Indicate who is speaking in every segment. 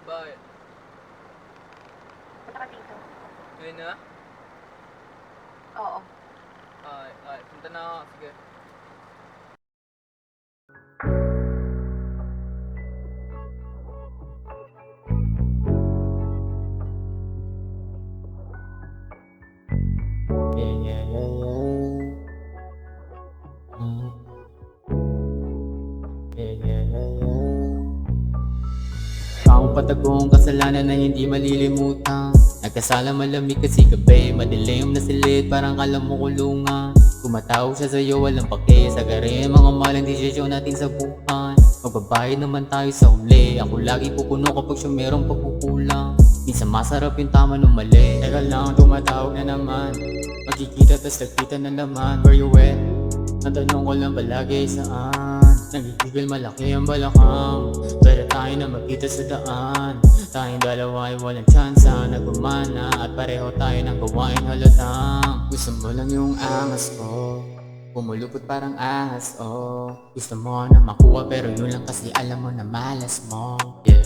Speaker 1: Bakit?
Speaker 2: Punta ka dito.
Speaker 1: Ngayon na?
Speaker 2: Oo.
Speaker 1: Ay, punta na ako. Sige.
Speaker 3: Yeah, yeah, yeah, yeah. Yeah, yeah, yeah, yeah. Akong patagong kasalanan na hindi malilimutan. Nagkasala malamig kasi gabi, madilim na silid parang kala mo kulungan. Tumatawag siya sa'yo, walang pake, sagarin mga malang desisyon natin sa buhay. Magbabayad naman tayo sa uli, ako lagi pupuno kapag siya merong pagkukulang. Minsan masarap yung tama nung mali. Teka lang, tumatawag na naman. Magkikita tas nagkita na naman. Where you at? Natanong ko lang palagi saan. Nagigigil malaki ang balakang, pero tayo na magkita sa daan. Tayong dalawa ay walang tsansa na gumana, at pareho tayo ng gawain halatang. Gusto mo lang yung angas ko, pumulupot parang ahas, oh. Gusto mo na makuha pero yun lang kasi alam mo na malas mo. Yeah,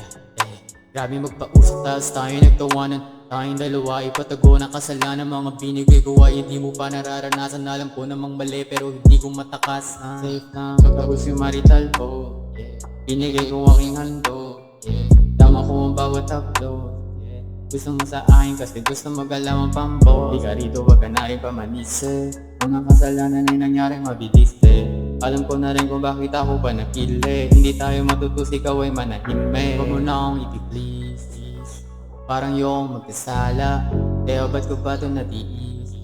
Speaker 3: grabe magpausap tas tayo nagtawanan. Tayong dalawa ipatago ng kasalanan. Mga binigay ko ay hindi mo pa nararanasan. Alam ko namang mali pero hindi ko matakas. Safe lang tapos yung marital ko, yeah. Binigay ko aking hando, yeah. Tama ko ang bawat upload, yeah. Gusto mo sa akin kasi gusto mag-alaw ang pambo. Di ka rito wag ka na rin pamanisi. Mga kasalanan ay nangyaring mabilis eh. Alam ko na rin kung bakit ako pa napili. Hindi tayo matutus, ikaw ay manahimik. Huwag mo na akong iti-please. Parang yung magkasala, kaya ba't ko ba ito natiis?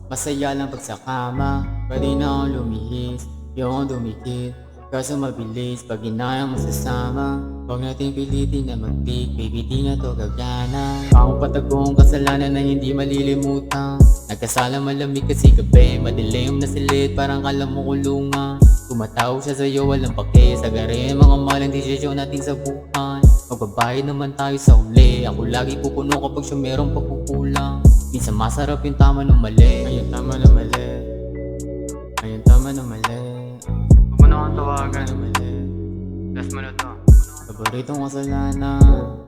Speaker 3: Masaya lang pag sa kama, pwede na akong lumihis. Yung dumikit, kaso mabilis pag inayang masasama. Huwag natin pilitin na mag-pick, baby di na to gagana. Akong patagong kasalanan na hindi malilimutan. Nagkasala malamig kasi gabi, madilim na silid parang kala mo kulungan. Tumatawag siya sa'yo, walang pake, sagarin mga malang desisyon natin sa buhay. Magbabayad naman tayo sa uli, ako lagi pupuno kapag siya merong pagkukulang. Minsan masarap yung tama ng mali. Ayun tama na mali, ayun tama na mali. Huwag mo na akong tawagan na mali. Last mo na to. Paboritong kasalanan.